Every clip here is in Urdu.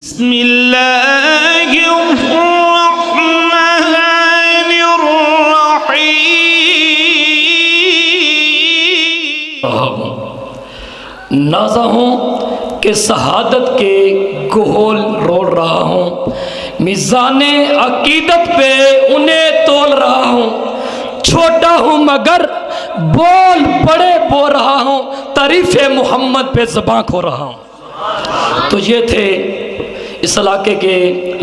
بسم اللہ الرحمن الرحیم۔ نازا ہوں کہ شہادت کے گول رول رہا ہوں، میزان عقیدت پہ انہیں تول رہا ہوں، چھوٹا ہوں مگر بول بڑے بول رہا ہوں، تعریف محمد پہ زباں کھو رہا ہوں۔ تو یہ تھے اس علاقے کے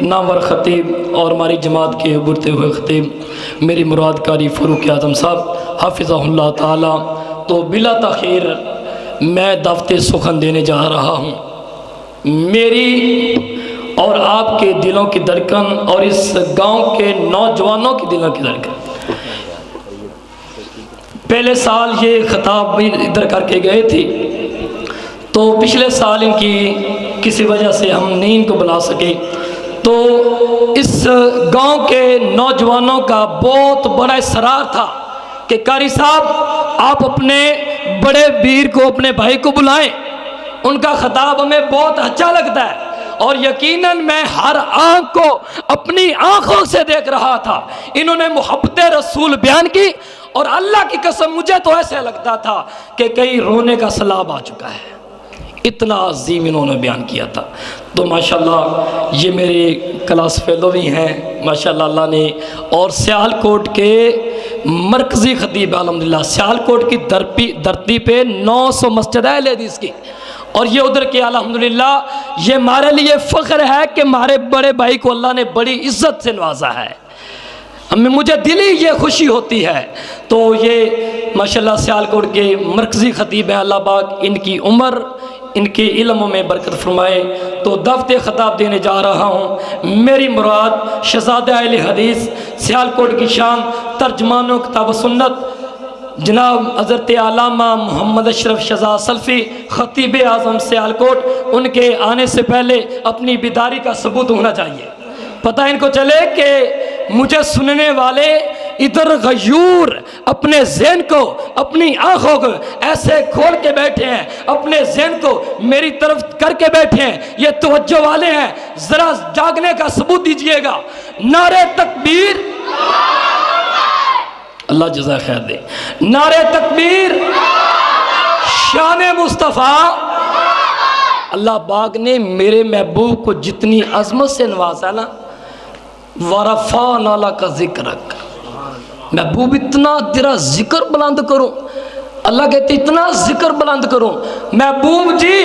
نامور خطیب اور ہماری جماعت کے ابھرتے ہوئے خطیب میری مراد قاری فاروق اعظم صاحب حافظہ اللہ تعالی۔ تو بلا تاخیر میں دعوت سخن دینے جا رہا ہوں۔ میری اور آپ کے دلوں کی دھڑکن اور اس گاؤں کے نوجوانوں کے دلوں کی دھڑکن، پہلے سال یہ خطاب بھی ادھر کر کے گئے تھی، تو پچھلے سال ان کی کسی وجہ سے ہم نہیں ان کو بلا سکے، تو اس گاؤں کے نوجوانوں کا بہت بڑا اصرار تھا کہ قاری صاحب آپ اپنے بڑے ویر کو، اپنے بھائی کو بلائیں، ان کا خطاب ہمیں بہت اچھا لگتا ہے، اور یقیناً میں ہر آنکھ کو اپنی آنکھوں سے دیکھ رہا تھا۔ انہوں نے محبت رسول بیان کی، اور اللہ کی قسم مجھے تو ایسے لگتا تھا کہ کہیں رونے کا سیلاب آ چکا ہے، اتنا عظیم انہوں نے بیان کیا تھا۔ تو ماشاءاللہ یہ میرے کلاس فیلو بھی ہیں ماشاءاللہ اللہ نے، اور سیالکوٹ کے مرکزی خطیب الحمدللہ، سیالکوٹ کی دھرتی پہ 900 مسجد ہے اہل حدیث کی، اور یہ ادھر کے الحمدللہ یہ ہمارے لیے فخر ہے کہ ہمارے بڑے بھائی کو اللہ نے بڑی عزت سے نوازا ہے، مجھے دلی یہ خوشی ہوتی ہے۔ تو یہ ماشاءاللہ سیالکوٹ کے مرکزی خطیب ہیں، اللہ پاک ان کی عمر ان کے علم میں برکت فرمائے۔ تو دعوت خطاب دینے جا رہا ہوں۔ میری مراد شہزادہ اہل حدیث سیالکوٹ کی شان، ترجمانوں کتاب و سنت جناب حضرت علامہ محمد اشرف شہزاد سلفی خطیب اعظم سیالکوٹ، ان کے آنے سے پہلے اپنی بیداری کا ثبوت ہونا چاہیے، پتہ ان کو چلے کہ مجھے سننے والے ادھر غیور اپنے ذہن کو، اپنی آنکھوں کو ایسے کھول کے بیٹھے ہیں، اپنے ذہن کو میری طرف کر کے بیٹھے ہیں، یہ توجہ والے ہیں، ذرا جاگنے کا ثبوت دیجئے گا۔ نعرہ تکبیر، اللہ جزائے خیر دے، نعرہ تکبیر، شان مصطفیٰ۔ اللہ پاک نے میرے محبوب کو جتنی عظمت سے نوازا نا، وَرَفَعْنَا لَكَ ذِكْرَكَ، محبوب اتنا تیرا ذکر بلند کروں، اللہ کہتے اتنا ذکر بلند کروں۔ محبوب جی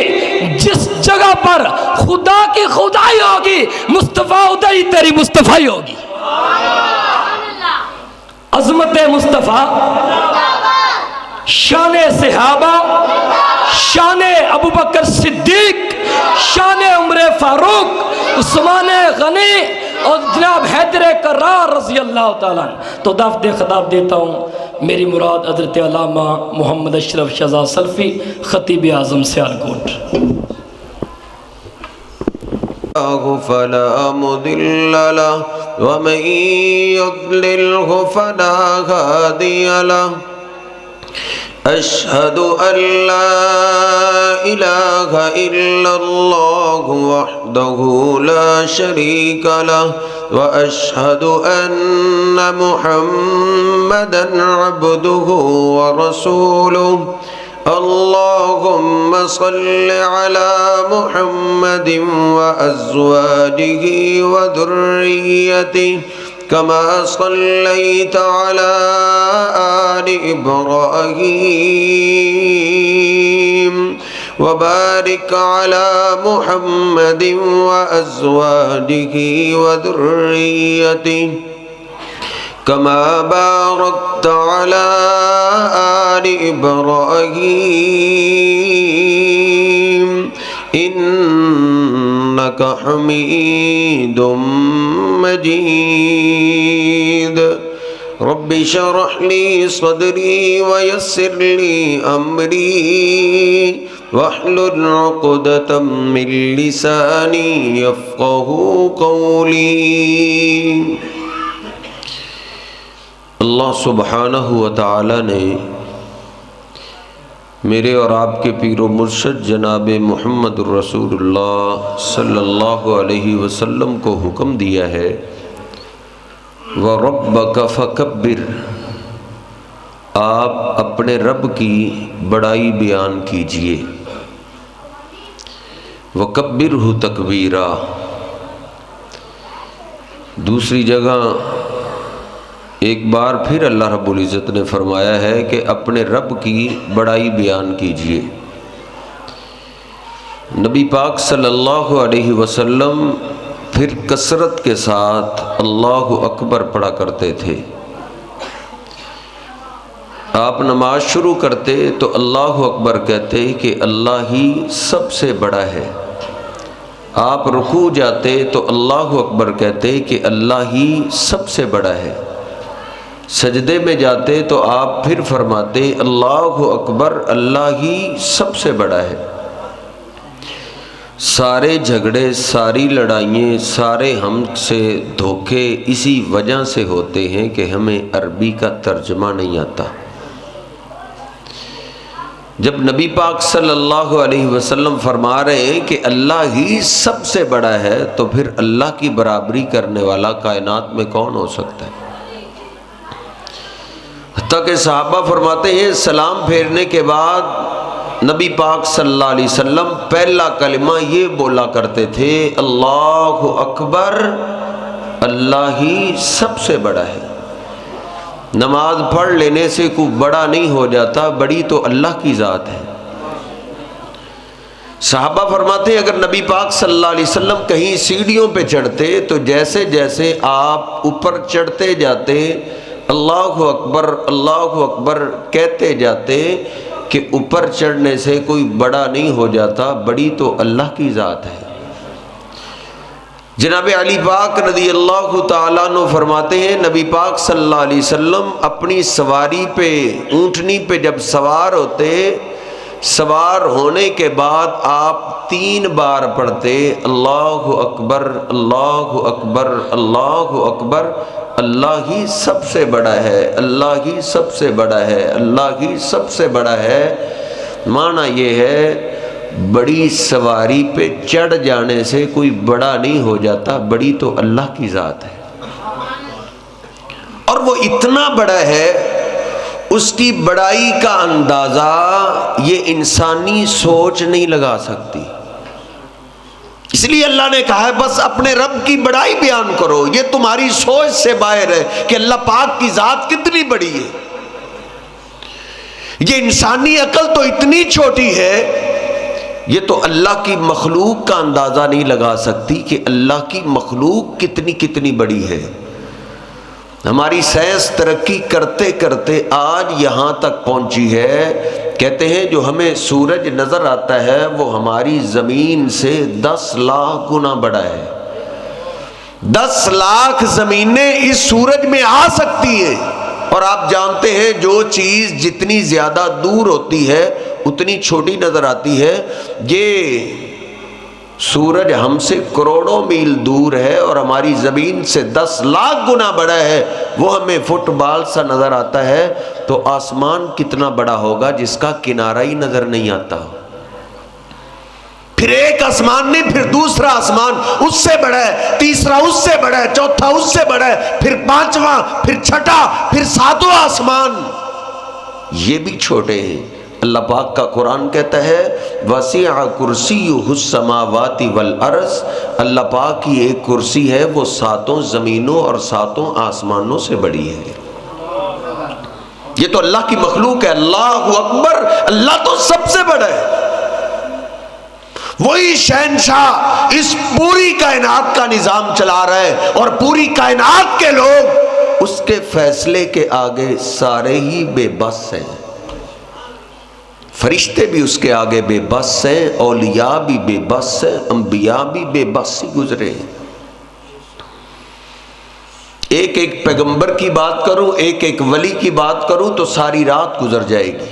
جس جگہ پر خدا کی خدائی ہوگی، مصطفیٰ ادھر ہی تیری مصطفیٰ ہوگی۔ عظمت مصطفیٰ، شان صحابہ، شان ابوبکر صدیق، شان عمر فاروق، عثمان غنی اور جناب حیدر کرار رضی اللہ تعالیٰ عنہ۔ تو دعوت خطاب دیتا ہوں، میری مراد حضرت علامہ محمد اشرف شہزاد سلفی خطیب اعظم سیالکوٹ۔ فلا مضل له ومن يضلله فلا هادي له، أشهد أن لا إله إلا الله وحده لا شريك له، وأشهد أن محمدًا عبده ورسوله، اللهم صل على محمد وأزواجه وذريته كما صليت على آل إبراهيم، وبارك على محمد وأزواجه وذريته كما باركت على آل إبراهيم إنك حميد مجيد۔ رب اشرح لي صدري ويسر لي أمري واحلل عقدة من لساني يفقهوا قولي۔ اللہ سبحانہ و تعالی نے میرے اور آپ کے پیر و مرشد جناب محمد الرسول اللہ صلی اللہ علیہ وسلم کو حکم دیا ہے وَرَبَّكَ فَكَبِّرْ، آپ اپنے رب کی بڑائی بیان کیجئے، وَكَبِّرْهُ تَكْبِيرًا۔ دوسری جگہ ایک بار پھر اللہ رب العزت نے فرمایا ہے کہ اپنے رب کی بڑائی بیان کیجئے۔ نبی پاک صلی اللہ علیہ وسلم پھر کثرت کے ساتھ اللہ اکبر پڑھا کرتے تھے۔ آپ نماز شروع کرتے تو اللہ اکبر کہتے کہ اللہ ہی سب سے بڑا ہے۔ آپ رکوع جاتے تو اللہ اکبر کہتے کہ اللہ ہی سب سے بڑا ہے۔ سجدے میں جاتے تو آپ پھر فرماتے اللہ اکبر، اللہ ہی سب سے بڑا ہے۔ سارے جھگڑے، ساری لڑائیں، سارے ہم سے دھوکے اسی وجہ سے ہوتے ہیں کہ ہمیں عربی کا ترجمہ نہیں آتا۔ جب نبی پاک صلی اللہ علیہ وسلم فرما رہے ہیں کہ اللہ ہی سب سے بڑا ہے تو پھر اللہ کی برابری کرنے والا کائنات میں کون ہو سکتا ہے؟ حتیٰ کہ صحابہ فرماتے ہیں سلام پھیرنے کے بعد نبی پاک صلی اللہ علیہ وسلم پہلا کلمہ یہ بولا کرتے تھے اللہ اکبر، اللہ ہی سب سے بڑا ہے۔ نماز پڑھ لینے سے کوئی بڑا نہیں ہو جاتا، بڑی تو اللہ کی ذات ہے۔ صحابہ فرماتے ہیں اگر نبی پاک صلی اللہ علیہ وسلم کہیں سیڑھیوں پہ چڑھتے تو جیسے جیسے آپ اوپر چڑھتے جاتے اللہ اکبر کہتے جاتے کہ اوپر چڑھنے سے کوئی بڑا نہیں ہو جاتا، بڑی تو اللہ کی ذات ہے۔ جناب علی پاک رضی اللہ تعالیٰ عنہ فرماتے ہیں نبی پاک صلی اللہ علیہ وسلم اپنی سواری پہ، اونٹنی پہ جب سوار ہوتے، سوار ہونے کے بعد آپ 3 بار پڑھتے اللہ اکبر، اللہ اکبر، اللہ اکبر، اللہ ہی سب سے بڑا ہے، اللہ ہی سب سے بڑا ہے، اللہ ہی سب سے بڑا ہے۔ معنی یہ ہے بڑی سواری پہ چڑھ جانے سے کوئی بڑا نہیں ہو جاتا، بڑی تو اللہ کی ذات ہے۔ اور وہ اتنا بڑا ہے، اس کی بڑائی کا اندازہ یہ انسانی سوچ نہیں لگا سکتی۔ اس لیے اللہ نے کہا ہے بس اپنے رب کی بڑائی بیان کرو، یہ تمہاری سوچ سے باہر ہے کہ اللہ پاک کی ذات کتنی بڑی ہے۔ یہ انسانی عقل تو اتنی چھوٹی ہے، یہ تو اللہ کی مخلوق کا اندازہ نہیں لگا سکتی کہ اللہ کی مخلوق کتنی بڑی ہے۔ ہماری سائنس ترقی کرتے کرتے آج یہاں تک پہنچی ہے، کہتے ہیں جو ہمیں سورج نظر آتا ہے وہ ہماری زمین سے 10 لاکھ گنا بڑا ہے۔ 10 لاکھ زمینیں اس سورج میں آ سکتی ہیں، اور آپ جانتے ہیں جو چیز جتنی زیادہ دور ہوتی ہے اتنی چھوٹی نظر آتی ہے۔ یہ سورج ہم سے کروڑوں میل دور ہے اور ہماری زمین سے 10 لاکھ گنا بڑا ہے، وہ ہمیں فٹ بال سا نظر آتا ہے، تو آسمان کتنا بڑا ہوگا جس کا کنارہ ہی نظر نہیں آتا۔ پھر ایک آسمان نہیں، پھر دوسرا آسمان اس سے بڑا ہے، تیسرا اس سے بڑا ہے، چوتھا اس سے بڑا ہے، پھر 5واں، پھر 6واں، پھر 7واں آسمان، یہ بھی چھوٹے ہیں۔ اللہ پاک کا قرآن کہتا ہے وسیع کرسیہ السماوات والارض، اللہ پاک کی ایک کرسی ہے وہ 7 زمینوں اور 7 آسمانوں سے بڑی ہے۔ یہ تو اللہ کی مخلوق ہے۔ اللہ اکبر، اللہ تو سب سے بڑا ہے۔ وہی شہنشاہ اس پوری کائنات کا نظام چلا رہا ہے، اور پوری کائنات کے لوگ اس کے فیصلے کے آگے سارے ہی بے بس ہیں۔ فرشتے بھی اس کے آگے بے بس ہیں، اولیاء بھی بے بس ہیں، انبیاء بھی بے بس ہی گزرے ہیں۔ ایک ایک پیغمبر کی بات کروں، ایک ایک ولی کی بات کروں تو ساری رات گزر جائے گی۔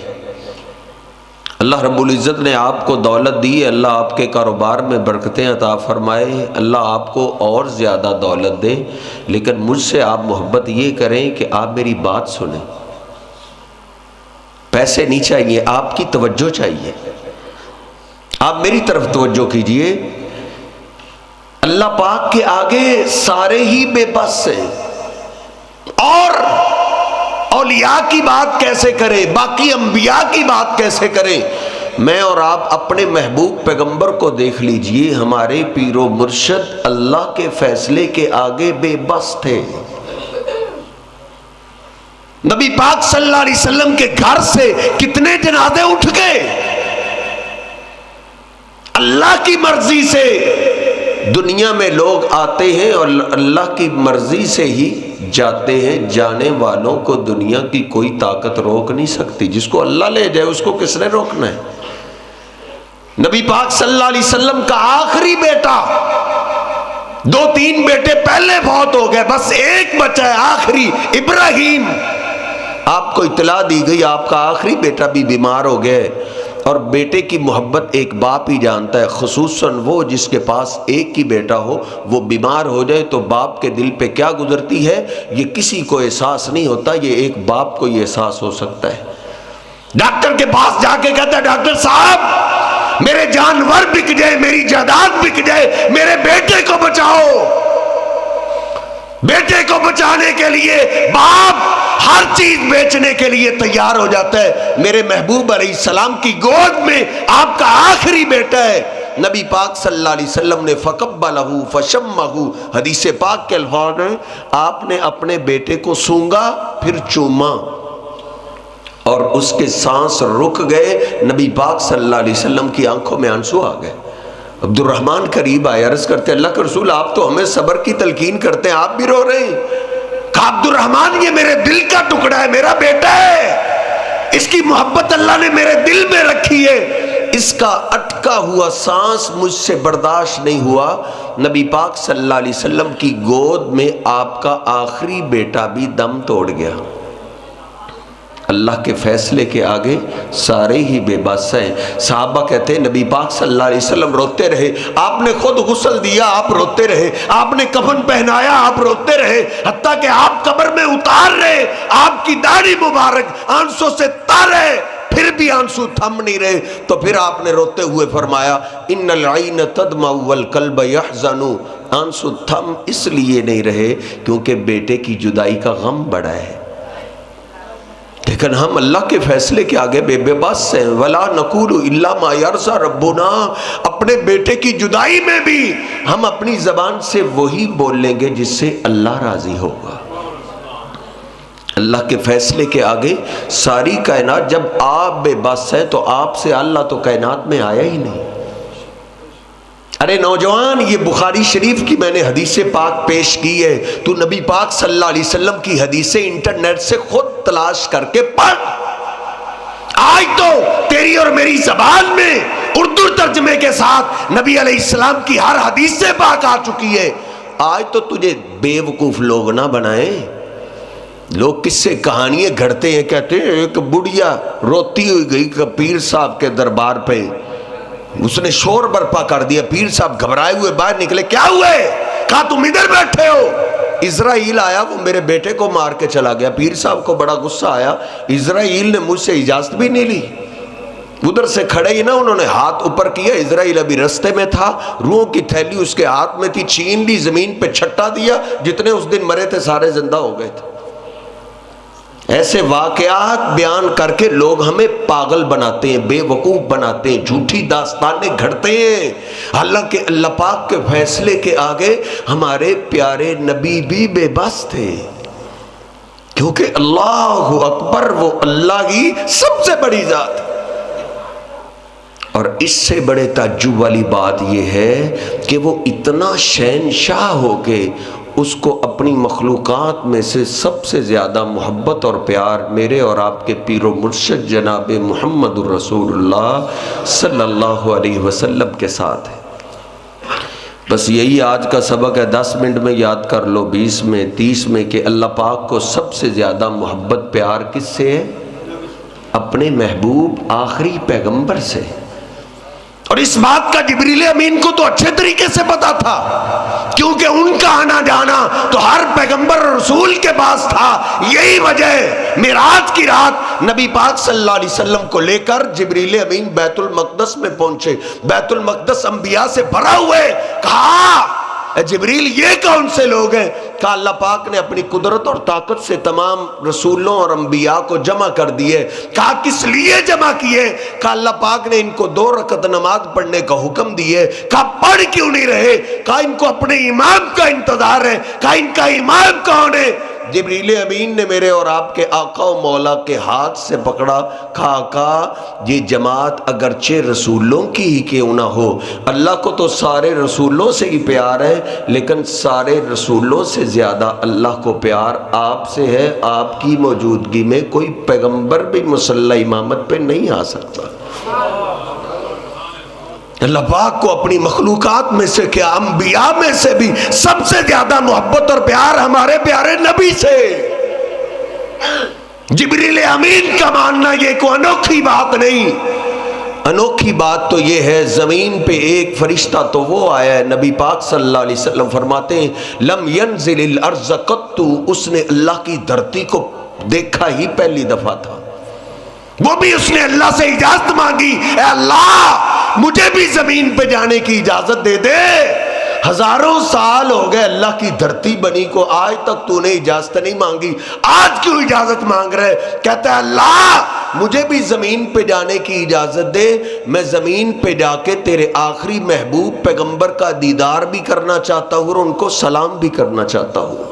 اللہ رب العزت نے آپ کو دولت دی ہے، اللہ آپ کے کاروبار میں برکتیں عطا فرمائے، اللہ آپ کو اور زیادہ دولت دے، لیکن مجھ سے آپ محبت یہ کریں کہ آپ میری بات سنیں۔ ایسے نہیں چاہیے، آپ کی توجہ چاہیے. آپ میری طرف توجہ کیجئے. اللہ پاک کے آگے سارے ہی بے بس ہیں، اور اولیاء کی بات کیسے کریں، باقی انبیاء کی بات کیسے کریں. میں اور آپ اپنے محبوب پیغمبر کو دیکھ لیجئے، ہمارے پیر و مرشد اللہ کے فیصلے کے آگے بے بس تھے. نبی پاک صلی اللہ علیہ وسلم کے گھر سے کتنے جنازے اٹھ گئے. اللہ کی مرضی سے دنیا میں لوگ آتے ہیں اور اللہ کی مرضی سے ہی جاتے ہیں. جانے والوں کو دنیا کی کوئی طاقت روک نہیں سکتی. جس کو اللہ لے جائے اس کو کس نے روکنا ہے. نبی پاک صلی اللہ علیہ وسلم کا آخری بیٹا، 2-3 بیٹے پہلے فوت ہو گئے، بس ایک بچا ہے آخری، ابراہیم. آپ کو اطلاع دی گئی آپ کا آخری بیٹا بھی بیمار ہو گئے. اور بیٹے کی محبت ایک باپ ہی جانتا ہے، خصوصاً وہ جس کے پاس ایک ہی بیٹا ہو، وہ بیمار ہو جائے تو باپ کے دل پہ کیا گزرتی ہے یہ کسی کو احساس نہیں ہوتا، یہ ایک باپ کو یہ احساس ہو سکتا ہے. ڈاکٹر کے پاس جا کے کہتا ہے ڈاکٹر صاحب میرے جانور بک جائے، میری جائیداد بک جائے، میرے بیٹے کو بچاؤ. بیٹے کو بچانے کے لیے باپ ہر چیز بیچنے کے لیے تیار ہو جاتا ہے. میرے محبوب علیہ السلام کی گود میں آپ کا آخری بیٹا ہے. نبی پاک صلی اللہ علیہ وسلم نے فقبلہ فشمہ، حدیث پاک کے الفاظ ہیں، آپ نے اپنے بیٹے کو سونگا پھر چوما اور اس کے سانس رک گئے. نبی پاک صلی اللہ علیہ وسلم کی آنکھوں میں آنسو آ گئے. عبد الرحمن قریب آئے، عرض کرتے اللہ کے رسول آپ تو ہمیں صبر کی تلقین کرتے ہیں، آپ بھی رو رہے ہیں. کہا عبد الرحمن یہ میرے دل کا ٹکڑا ہے، میرا بیٹا ہے، اس کی محبت اللہ نے میرے دل میں رکھی ہے، اس کا اٹکا ہوا سانس مجھ سے برداشت نہیں ہوا. نبی پاک صلی اللہ علیہ وسلم کی گود میں آپ کا آخری بیٹا بھی دم توڑ گیا. اللہ کے فیصلے کے آگے سارے ہی بے بس ہیں. صحابہ کہتے ہیں نبی پاک صلی اللہ علیہ وسلم روتے رہے، آپ نے خود غسل دیا آپ روتے رہے، آپ نے کفن پہنایا آپ روتے رہے، حتیٰ کہ آپ قبر میں اتار رہے، آپ کی داڑھی مبارک آنسوں سے تر ہے، پھر بھی آنسو تھم نہیں رہے. تو پھر آپ نے روتے ہوئے فرمایا ان العین تدمع والقلب یحزن. آنسو تھم اس لیے نہیں رہے کیونکہ بیٹے کی جدائی کا غم بڑا ہے، لیکن ہم اللہ کے فیصلے کے آگے بے بس ہیں. ولا نقول الا ما یرضی ربنا. اپنے بیٹے کی جدائی میں بھی ہم اپنی زبان سے وہی بول لیں گے جس سے اللہ راضی ہوگا. اللہ کے فیصلے کے آگے ساری کائنات، جب آپ بے بس ہیں تو آپ سے اللہ تو کائنات میں آیا ہی نہیں. ارے نوجوان، یہ بخاری شریف کی میں نے حدیث پاک پیش کی ہے، تو نبی پاک صلی اللہ علیہ وسلم کی حدیثیں انٹرنیٹ سے خود تلاش کر کے پڑھ. آج تو تیری اور میری زبان میں اردو ترجمے کے ساتھ نبی علیہ السلام کی ہر حدیث پاک آ چکی ہے. آج تو تجھے بے وقوف لوگ نہ بنائیں. لوگ کس سے کہانیاں گھڑتے ہیں، کہتے ہیں ایک بڑھیا روتی ہوئی گئی پیر صاحب کے دربار پہ، اس نے شور برپا کر دیا، پیر صاحب گھبرائے ہوئے باہر نکلے. کیا ہوا ہے؟ کہا تم ادھر بیٹھے ہو. اسرائیل آیا، وہ میرے بیٹے کو مار کے چلا گیا. پیر صاحب کو بڑا غصہ آیا، اسرائیل نے مجھ سے اجازت بھی نہیں لی. ادھر سے کھڑے ہی نا انہوں نے ہاتھ اوپر کیا، اسرائیل ابھی رستے میں تھا، روحوں کی تھیلی اس کے ہاتھ میں تھی، چھین لی، زمین پہ چھٹا دیا، جتنے اس دن مرے تھے سارے زندہ ہو گئے تھے. ایسے واقعات بیان کر کے لوگ ہمیں پاگل بناتے ہیں، بے وقوف بناتے ہیں، جھوٹی داستانیں گھڑتے ہیں. حالانکہ اللہ پاک کے فیصلے کے آگے ہمارے پیارے نبی بھی بے بس تھے، کیونکہ اللہ اکبر، وہ اللہ کی سب سے بڑی ذات. اور اس سے بڑے تعجب والی بات یہ ہے کہ وہ اتنا شہنشاہ ہو کے اس کو اپنی مخلوقات میں سے سب سے زیادہ محبت اور پیار میرے اور آپ کے پیر و مرشد جناب محمد الرسول اللہ صلی اللہ علیہ وسلم کے ساتھ ہے. بس یہی آج کا سبق ہے. 10 منٹ میں یاد کر لو، 20 میں، 30 میں، کہ اللہ پاک کو سب سے زیادہ محبت پیار کس سے ہے؟ اپنے محبوب آخری پیغمبر سے. اور اس بات کا جبریل امین کو تو اچھے طریقے سے پتا تھا. کیونکہ ان کا آنا جانا تو ہر پیغمبر اور رسول کے پاس تھا. یہی وجہ ہے معراج کی رات نبی پاک صلی اللہ علیہ وسلم کو لے کر جبریل امین بیت المقدس میں پہنچے. بیت المقدس انبیاء سے بھرا ہوئے. کہا اے جبریل یہ کون سے لوگ ہیں؟ کہا اللہ پاک نے اپنی قدرت اور طاقت سے تمام رسولوں اور انبیاء کو جمع کر دیے. کہا کس لیے جمع کیے؟ کہا اللہ پاک نے ان کو 2 رکعت نماز پڑھنے کا حکم دیے. کہا پڑھ کیوں نہیں رہے؟ کہا ان کو اپنے امام کا انتظار ہے. کہا ان کا امام کون ہے؟ جبریل امین نے میرے اور آپ کے آقا و مولا کے ہاتھ سے پکڑا. کہا آقا یہ جماعت اگرچہ رسولوں کی ہی کیوں نہ ہو، اللہ کو تو سارے رسولوں سے ہی پیار ہے، لیکن سارے رسولوں سے زیادہ اللہ کو پیار آپ سے ہے. آپ کی موجودگی میں کوئی پیغمبر بھی مصلی امامت پہ نہیں آ سکتا. اللہ پاک کو اپنی مخلوقات میں سے کیا انبیاء میں سے بھی سب سے زیادہ محبت اور پیار ہمارے پیارے نبی سے. جبریل امین کا ماننا یہ کوئی انوکھی بات نہیں. انوکھی بات تو یہ ہے زمین پہ ایک فرشتہ تو وہ آیا ہے. نبی پاک صلی اللہ علیہ وسلم فرماتے ہیں لم ينزل الارض قط، اس نے اللہ کی دھرتی کو دیکھا ہی پہلی دفعہ تھا. وہ بھی اس نے اللہ سے اجازت مانگی، اے اللہ مجھے بھی زمین پہ جانے کی اجازت دے دے. ہزاروں سال ہو گئے اللہ کی دھرتی بنی کو، آج تک تو نے اجازت نہیں مانگی، آج کیوں اجازت مانگ رہے؟ کہتا ہے اللہ مجھے بھی زمین پہ جانے کی اجازت دے، میں زمین پہ جا کے تیرے آخری محبوب پیغمبر کا دیدار بھی کرنا چاہتا ہوں اور ان کو سلام بھی کرنا چاہتا ہوں.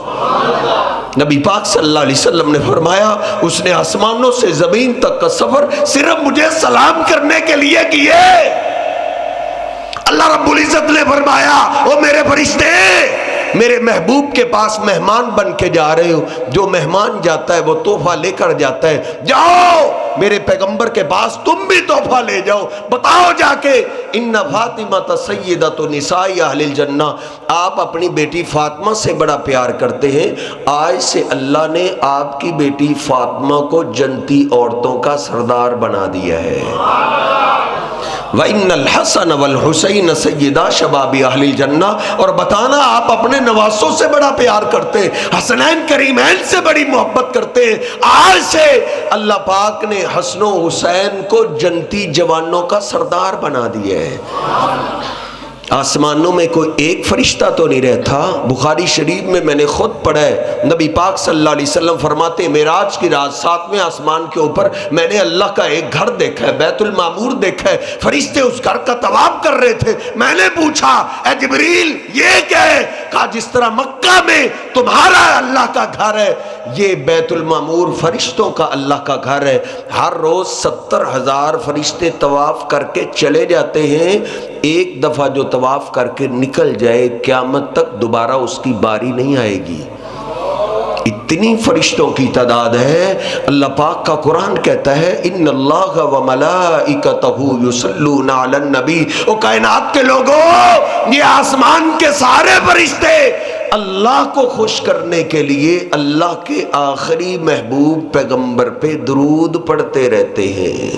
نبی پاک صلی اللہ علیہ وسلم نے فرمایا اس نے آسمانوں سے زمین تک کا سفر صرف مجھے سلام کرنے کے لیے کیے. اللہ رب العزت نے فرمایا او میرے فرشتے میرے محبوب کے پاس مہمان بن کے جا رہے ہو، جو مہمان جاتا ہے وہ تحفہ لے کر جاتا ہے، جاؤ میرے پیغمبر کے پاس تم بھی تحفہ لے جاؤ. بتاؤ جا کے ان فاطمہ سیدۃ نساء اہل الجنہ، آپ اپنی بیٹی فاطمہ سے بڑا پیار کرتے ہیں، آج سے اللہ نے آپ کی بیٹی فاطمہ کو جنتی عورتوں کا سردار بنا دیا ہے. وَإِنَّ الْحَسَنَ وَالْحُسَيْنَ سَيِّدَا شَبَابِ أَهْلِ الْجَنَّةِ، اور بتانا آپ اپنے نواسوں سے بڑا پیار کرتے ہیں، حسنین کریمین سے بڑی محبت کرتے ہیں. آج سے اللہ پاک نے حسن و حسین کو جنتی جوانوں کا سردار بنا دیا ہے. آسمانوں میں کوئی ایک فرشتہ تو نہیں رہتا. بخاری شریف میں نے خود پڑھا ہے، نبی پاک صلی اللہ علیہ وسلم فرماتے ہیں معراج کی رات 7ویں آسمان کے اوپر میں نے اللہ کا ایک گھر دیکھا ہے، بیت المعمور دیکھا ہے. فرشتے اس گھر کا طواف کر رہے تھے. میں نے پوچھا اے جبریل یہ کیا ہے؟ کہا جس طرح مکہ میں تمہارا اللہ کا گھر ہے، یہ بیت المعمور فرشتوں کا اللہ کا گھر ہے. ہر روز 70,000 فرشتے طواف کر کے چلے جاتے ہیں. ایک دفعہ جو طواف کر کے نکل جائے قیامت تک دوبارہ اس کی باری نہیں آئے گی. اتنی فرشتوں کی تعداد ہے. اللہ پاک کا قرآن کہتا ہے ان اللہ و ملائکتہ یصلون علی النبی. او کائنات کے لوگوں، یہ آسمان کے سارے فرشتے اللہ کو خوش کرنے کے لیے اللہ کے آخری محبوب پیغمبر پہ درود پڑھتے رہتے ہیں.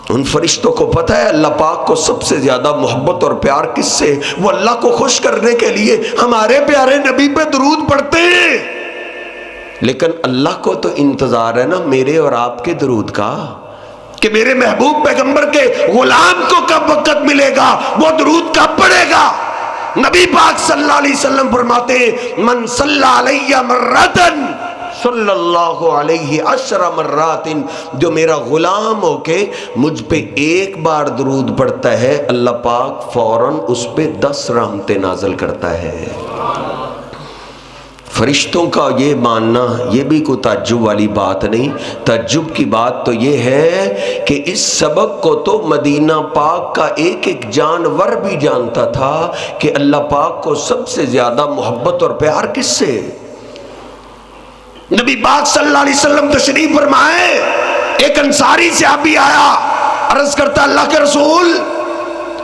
ان فرشتوں کو پتہ ہے اللہ پاک کو سب سے زیادہ محبت اور پیار کس سے؟ وہ اللہ کو خوش کرنے کے لیے ہمارے پیارے نبی پہ درود پڑھتے ہیں. لیکن اللہ کو تو انتظار ہے نا میرے اور آپ کے درود کا، کہ میرے محبوب پیغمبر کے غلام کو کب وقت ملے گا، وہ درود کب پڑھے گا. نبی پاک صلی اللہ علیہ وسلم فرماتے ہیں من صلی علیہ مرتن صلی اللہ علیہ 10 مرات، جو میرا غلام ہو کے مجھ پہ ایک بار درود پڑھتا ہے اللہ پاک فوراً اس پہ 10 رحمتیں نازل کرتا ہے. فرشتوں کا یہ ماننا یہ بھی کوئی تعجب والی بات نہیں. تعجب کی بات تو یہ ہے کہ اس سبق کو تو مدینہ پاک کا ایک ایک جانور بھی جانتا تھا کہ اللہ پاک کو سب سے زیادہ محبت اور پیار کس سے. نبی پاک صلی اللہ علیہ وسلم تشریف فرمائے، ایک انصاری صحابی آیا، عرض کرتا اللہ کے رسول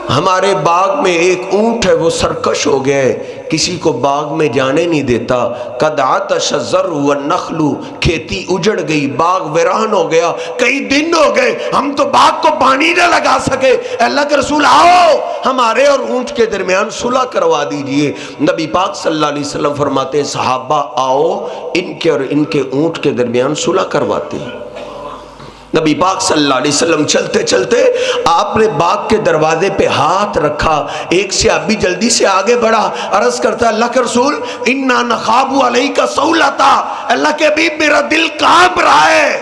ہمارے باغ میں ایک اونٹ ہے، وہ سرکش ہو گیا ہے، کسی کو باغ میں جانے نہیں دیتا۔ قد عطش الزرع والنخل، کھیتی اجڑ گئی، باغ ویران ہو گیا، کئی دن ہو گئے ہم تو باغ کو پانی نہ لگا سکے، اللہ کے رسول آؤ ہمارے اور اونٹ کے درمیان صلح کروا دیجئے۔ نبی پاک صلی اللہ علیہ وسلم فرماتے ہیں صحابہ آؤ ان کے اور ان کے اونٹ کے درمیان صلح کرواتے ہیں۔ نبی پاک صلی اللہ علیہ وسلم چلتے چلتے آپ نے باغ کے دروازے پہ ہاتھ رکھا، ایک صحابی جلدی سے آگے بڑھا، عرض کرتا اللہ کے رسول انا نخاف علیک صولتا، اللہ کے حبیب میرا دل کانپ رہا ہے۔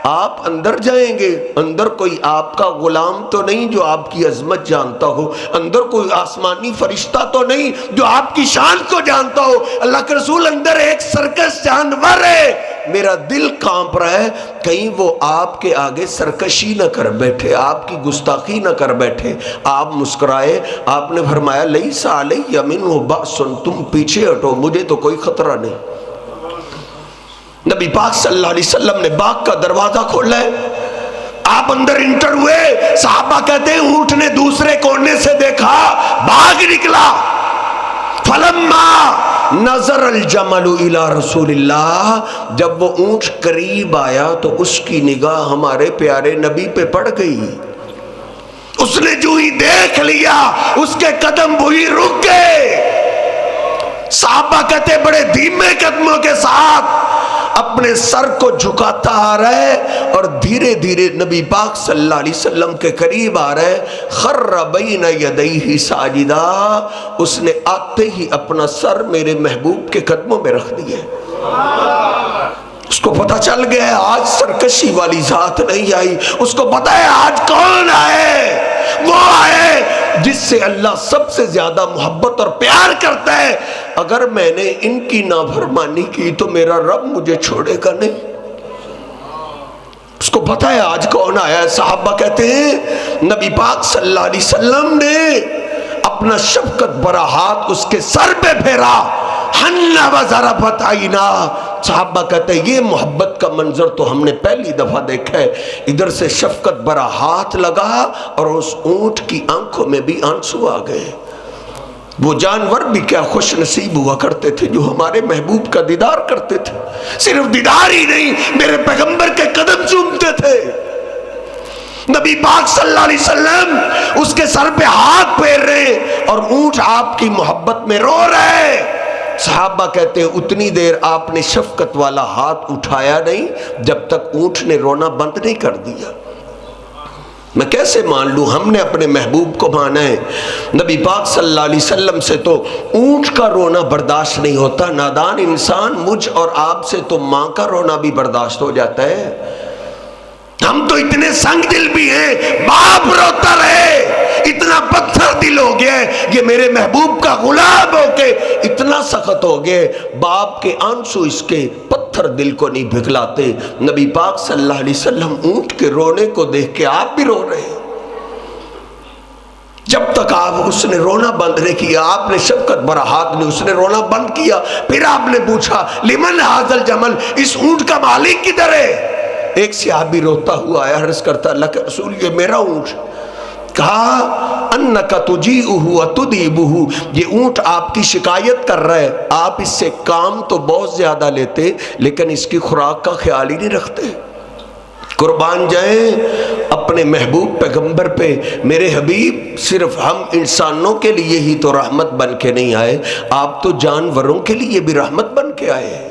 آپ اندر جائیں گے، اندر کوئی آپ کا غلام تو نہیں جو آپ کی عظمت جانتا ہو، اندر کوئی آسمانی فرشتہ تو نہیں جو آپ کی شان کو جانتا ہو، اللہ کے رسول اندر ایک سرکش جانور ہے، میرا دل کانپ رہا ہے کہیں وہ آپ کے آگے سرکشی نہ کر بیٹھے، آپ کی گستاخی نہ کر بیٹھے۔ آپ مسکرائے، آپ نے فرمایا لیس علی منہ بأس، تم پیچھے ہٹو، مجھے تو کوئی خطرہ نہیں۔ نبی پاک صلی اللہ علیہ وسلم نے باغ کا دروازہ کھولا ہے، آپ اندر انٹر ہوئے، صحابہ کہتے ہیں اونٹ نے دوسرے کونے سے دیکھا، باغ نکلا۔ فلما نظر الجمل الی رسول اللہ، جب وہ اونٹ قریب آیا تو اس کی نگاہ ہمارے پیارے نبی پہ پڑ گئی، اس نے جو ہی دیکھ لیا اس کے قدم وہی رک گئے۔ صحابہ کہتے بڑے دھیمے قدموں کے ساتھ اپنے سر کو جھکاتا آ رہا ہے اور دھیرے دھیرے نبی پاک صلی اللہ علیہ وسلم کے قریب آ رہا ہے۔ خر بین یدیہ ساجدا، اس نے آتے ہی اپنا سر میرے محبوب کے قدموں میں رکھ دیا۔ اس کو پتہ چل گیا ہے آج سرکشی والی ذات نہیں آئی، اس کو پتہ ہے آج کون آئے، وہ آئے جس سے اللہ سب سے زیادہ محبت اور پیار کرتا ہے۔ اگر میں نے ان کی نافرمانی کی تو میرا رب مجھے چھوڑے گا نہیں۔ اس کو پتہ ہے آج کون آیا ہے۔ صحابہ کہتے ہیں نبی پاک صلی اللہ علیہ وسلم نے اپنا شفقت بھرا ہاتھ اس کے سر پہ پھیرا، حن وضربت عینا۔ صحابہ کہتے ہیں یہ محبت کا منظر تو ہم نے پہلی دفعہ دیکھا ہے، ادھر سے شفقت بھرا ہاتھ لگا اور اس اونٹ کی آنکھوں میں بھی آنسو آ گئے۔ وہ جانور بھی کیا خوش نصیب ہوا کرتے تھے جو ہمارے محبوب کا دیدار کرتے تھے، صرف دیدار ہی نہیں میرے پیغمبر کے قدم چومتے تھے۔ نبی پاک صلی اللہ علیہ وسلم اس کے سر پہ ہاتھ پھیر رہے اور اونٹ آپ کی محبت میں رو رہے۔ صحابہ کہتے ہیں اتنی دیر آپ نے شفقت والا ہاتھ اٹھایا نہیں جب تک اونٹ نے رونا بند نہیں کر دیا۔ میں کیسے مان لوں، ہم نے اپنے محبوب کو مانا ہے، نبی پاک صلی اللہ علیہ وسلم سے تو اونٹ کا رونا برداشت نہیں ہوتا، نادان انسان مجھ اور آپ سے تو ماں کا رونا بھی برداشت ہو جاتا ہے۔ ہم تو اتنے سنگ دل بھی ہیں، باپ روتا رہے اتنا پتھر دل ہو گیا ہے، یہ میرے محبوب کا غلام ہو کے اتنا سخت ہو گیا ہے، باپ کے آنسو اس کے پتھر دل کو نہیں بھگلاتے۔ نبی پاک صلی اللہ علیہ وسلم اونٹ کے رونے کو دیکھ کے آپ بھی رو رہے ہیں۔ جب تک آپ اس نے رونا بند نہیں کیا، آپ نے شفقت بھرا ہاتھ نے اس نے رونا بند کیا، پھر آپ نے پوچھا لمن ھذا الجمل، اس اونٹ کا مالک کدھر ہے؟ ایک صحابی روتا ہوا آیا، عرض کرتا اللہ کے رسول یہ میرا اونٹ۔ کہا انک تجیئہ وتدیبہ، یہ اونٹ آپ کی شکایت کر رہا ہے، آپ اس سے کام تو بہت زیادہ لیتے لیکن اس کی خوراک کا خیال ہی نہیں رکھتے۔ قربان جائیں اپنے محبوب پیغمبر پہ۔ میرے حبیب صرف ہم انسانوں کے لیے ہی تو رحمت بن کے نہیں آئے، آپ تو جانوروں کے لیے بھی رحمت بن کے آئے ہیں۔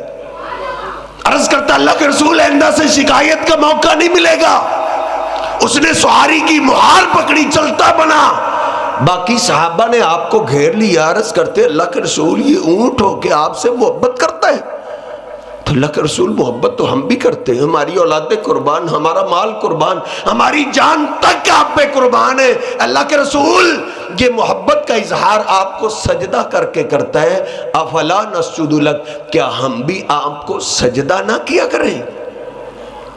عرض کرتا اللہ کے رسول آئندہ سے شکایت کا موقع نہیں ملے گا۔ اس نے سواری کی مہار پکڑی، چلتا بنا، باقی صحابہ نے آپ کو گھیر لیا، عرض کرتے اللہ کے رسول یہ اونٹ ہو کے آپ سے محبت کرتا ہے؟ تو اللہ کے رسول محبت تو ہم بھی کرتے ہیں، ہماری اولادیں قربان، ہمارا مال قربان، ہماری جان تک آپ پہ قربان ہے۔ اللہ کے رسول یہ محبت کا اظہار آپ کو سجدہ کر کے کرتا ہے، افلا نسجد لک، کیا ہم بھی آپ کو سجدہ نہ کیا کریں؟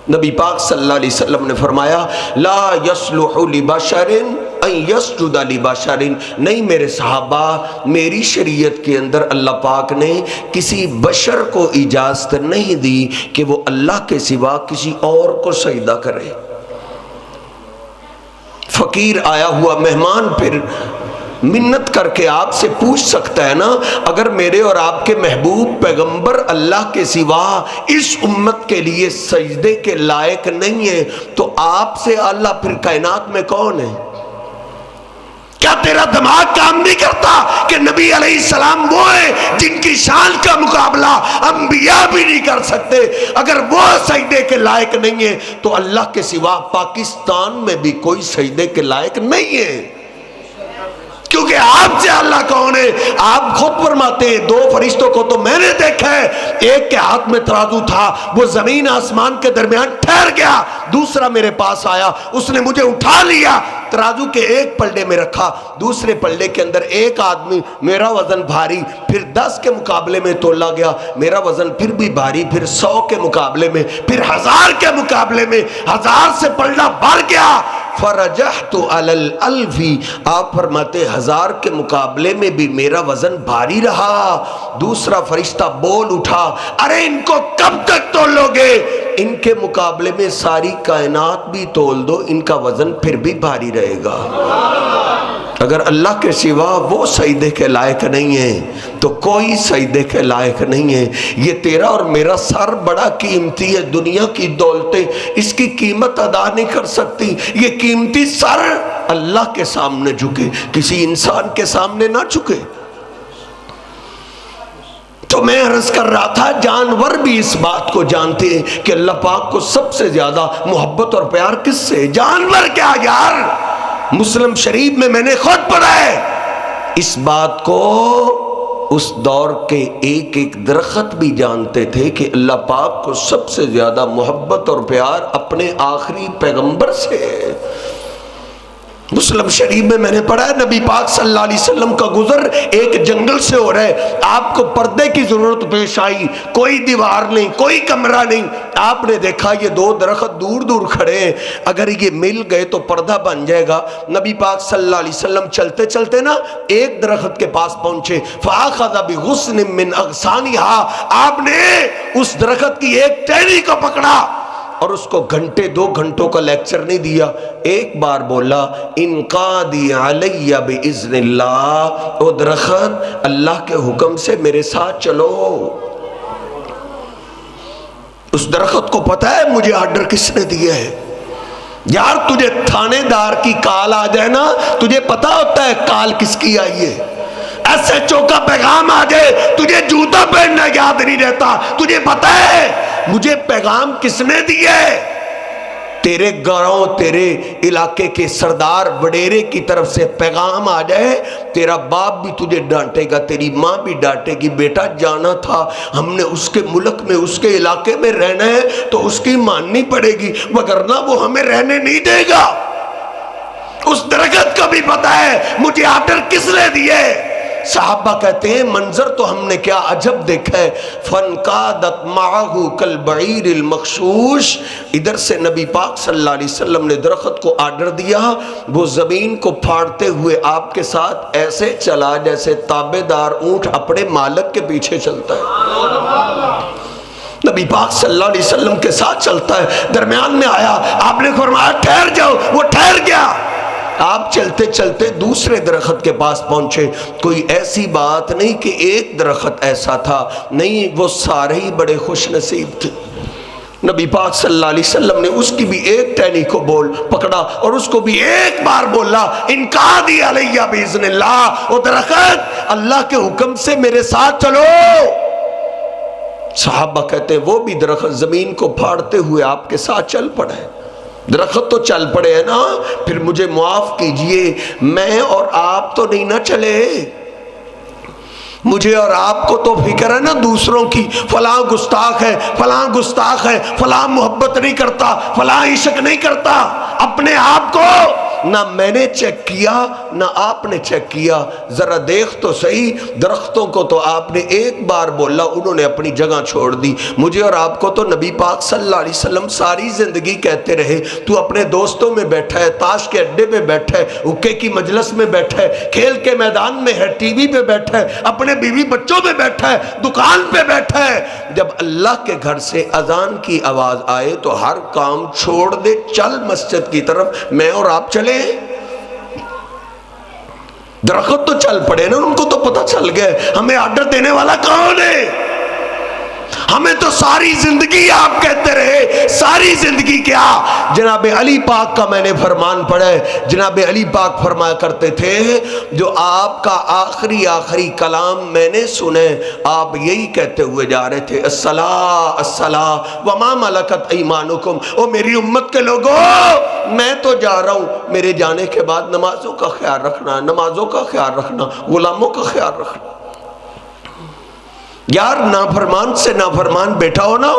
نبی پاک صلی اللہ علیہ وسلم نے فرمایا لا یصلح لبشر ان یسجد لبشر، نہیں میرے صحابہ، میری شریعت کے اندر اللہ پاک نے کسی بشر کو اجازت نہیں دی کہ وہ اللہ کے سوا کسی اور کو سجدہ کرے۔ فقیر آیا ہوا مہمان پھر منت کر کے آپ سے پوچھ سکتا ہے نا، اگر میرے اور آپ کے محبوب پیغمبر اللہ کے سوا اس امت کے لیے سجدے کے لائق نہیں ہے تو آپ سے اعلیٰ پھر کائنات میں کون ہے؟ کیا تیرا دماغ کام نہیں کرتا کہ نبی علیہ السلام وہ ہیں جن کی شان کا مقابلہ انبیاء بھی نہیں کر سکتے؟ اگر وہ سجدے کے لائق نہیں ہے تو اللہ کے سوا پاکستان میں بھی کوئی سجدے کے لائق نہیں ہے، کیونکہ آپ سے اللہ کون ہے؟ آپ خود فرماتے ہیں دو فرشتوں کو تو میں نے دیکھا ہے، ایک کے ہاتھ میں ترازو تھا، وہ زمین آسمان کے درمیان ٹھہر گیا، دوسرا میرے پاس آیا، اس نے مجھے اٹھا لیا، ترازو کے ایک پلڑے میں رکھا، دوسرے پلڑے کے اندر ایک آدمی، میرا وزن بھاری، پھر 10 کے مقابلے میں تولا گیا، میرا وزن پھر بھی بھاری، پھر 100 کے مقابلے میں، پھر 1000 کے مقابلے میں، 1000 سے پلڑا بڑھ گیا، فرجحت علی الالف، آپ فرماتے 1000 کے مقابلے میں بھی میرا وزن بھاری رہا۔ دوسرا فرشتہ بول اٹھا، ارے ان کو کب تک تولو گے؟ ان کے مقابلے میں ساری کائنات بھی تول دو، ان کا وزن پھر بھی بھاری رہے گا۔ اگر اللہ کے سوا وہ سجدے کے لائق نہیں ہے تو کوئی سجدے کے لائق نہیں ہے۔ یہ تیرا اور میرا سر بڑا قیمتی ہے، دنیا کی دولتیں اس کی قیمت ادا نہیں کر سکتی۔ یہ قیمتی سر اللہ کے سامنے جھکے، کسی انسان کے سامنے نہ جھکے۔ تو میں عرض کر رہا تھا جانور بھی اس بات کو جانتے ہیں کہ اللہ پاک کو سب سے زیادہ محبت اور پیار کس سے؟ جانور کیا یار، مسلم شریف میں نے خود پڑھا ہے اس بات کو۔ اس دور کے ایک ایک درخت بھی جانتے تھے کہ اللہ پاک کو سب سے زیادہ محبت اور پیار اپنے آخری پیغمبر سے ہے۔ مسلم شریف میں نے پڑھا ہے نبی پاک صلی اللہ علیہ وسلم کا گزر ایک جنگل سے ہو رہا ہے، آپ کو پردے کی ضرورت پیش آئی، کوئی دیوار نہیں، کوئی کمرہ نہیں، آپ نے دیکھا یہ دو درخت دور دور کھڑے ہیں، اگر یہ مل گئے تو پردہ بن جائے گا۔ نبی پاک صلی اللہ علیہ وسلم چلتے چلتے نا ایک درخت کے پاس پہنچے، فَأَخَذَ بِغُصْنٍ مِّنْ أَغْصَانِهَا، آپ نے اس درخت کی ایک ٹہنی کو پکڑا اور اس کو گھنٹے 2 گھنٹوں کا لیکچر نہیں دیا، ایک بار بولا انقادی علی باذن اللہ، او درخت اللہ کے حکم سے میرے ساتھ چلو۔ اس درخت کو پتا ہے مجھے آرڈر کس نے دیا ہے؟ یار تجھے تھانے دار کی کال آ جائے نا، تجھے پتا ہوتا ہے کال کس کی آئی ہے؟ ایس ایچ او کا پیغام آ جائے تجھے جوتا پہننا یاد نہیں رہتا، تجھے پتا ہے مجھے پیغام کس نے دیا ہے؟ تیرے گاؤں تیرے علاقے کے سردار وڈیرے کی طرف سے پیغام آ جائے، تیرا باپ بھی تجھے ڈانٹے گا، تیری ماں بھی ڈانٹے گی، بیٹا جانا تھا ہم نے اس کے ملک میں اس کے علاقے میں رہنا ہے تو اس کی ماننی پڑے گی، وگرنہ وہ ہمیں رہنے نہیں دے گا۔ اس درخت کو بھی پتا ہے مجھے آرڈر کس نے دیا ہے۔ صحابہ کہتے ہیں منظر تو ہم نے کیا عجب دیکھا ہے، فَانْقَادَتْ مَعَهُ كَالْبَعِيرِ الْمَخْشُوشِ، ادھر سے نبی پاک صلی اللہ علیہ وسلم نے درخت کو آرڈر دیا، وہ زمین کو پھاڑتے ہوئے آپ کے ساتھ ایسے چلا جیسے تابعدار اونٹ اپنے مالک کے پیچھے چلتا ہے۔ نبی پاک صلی اللہ علیہ وسلم کے ساتھ چلتا ہے، درمیان میں آیا، آپ نے فرمایا ٹھہر جاؤ، وہ ٹھہر گیا۔ آپ چلتے چلتے دوسرے درخت کے پاس پہنچے، کوئی ایسی بات نہیں کہ ایک درخت ایسا تھا، نہیں وہ سارے ہی بڑے خوش نصیب تھے۔ نبی پاک صلی اللہ علیہ وسلم نے اس کی بھی ایک ٹہنی کو پکڑا اور اس کو بھی ایک بار بولا انقادی علیہ باذن اللہ، او درخت اللہ کے حکم سے میرے ساتھ چلو۔ صحابہ کہتے ہیں وہ بھی درخت زمین کو پھاڑتے ہوئے آپ کے ساتھ چل پڑے۔ درخت تو چل پڑے ہیں نا، پھر مجھے معاف کیجئے میں اور آپ تو نہیں نہ چلے، مجھے اور آپ کو تو فکر ہے نا دوسروں کی، فلاں گستاخ ہے، فلاں گستاخ ہے، فلاں محبت نہیں کرتا، فلاں عشق نہیں کرتا۔ اپنے آپ کو نہ میں نے چیک کیا نہ آپ نے چیک کیا، ذرا دیکھ تو صحیح، درختوں کو تو آپ نے ایک بار بولا انہوں نے اپنی جگہ چھوڑ دی، مجھے اور آپ کو تو نبی پاک صلی اللہ علیہ وسلم ساری زندگی کہتے رہے تو اپنے دوستوں میں بیٹھا ہے، تاش کے اڈے پہ بیٹھا ہے، حقے کی مجلس میں بیٹھا ہے، کھیل کے میدان میں ہے، ٹی وی پہ بیٹھا ہے، اپنے بیوی بچوں پہ بیٹھا ہے، دکان پہ بیٹھا ہے۔ جب اللہ کے گھر سے اذان کی آواز آئے تو ہر کام چھوڑ دے، چل مسجد کی طرف، میں اور آپ چلے چلے؟ درخت تو چل پڑے نا، ان کو تو پتہ چل گیا ہمیں آرڈر دینے والا کون ہے۔ ہمیں تو ساری زندگی آپ کہتے رہے، ساری زندگی کیا؟ جناب علی پاک کا میں نے فرمان پڑھا ہے، جناب علی پاک فرمایا کرتے تھے جو آپ کا آخری کلام میں نے سنے، آپ یہی کہتے ہوئے جا رہے تھے الصلاۃ الصلاۃ وما ملکت ایمانکم۔ او میری امت کے لوگوں، میں تو جا رہا ہوں، میرے جانے کے بعد نمازوں کا خیال رکھنا، نمازوں کا خیال رکھنا، غلاموں کا خیال رکھنا۔ یار نافرمان سے نافرمان بیٹھا ہو نا،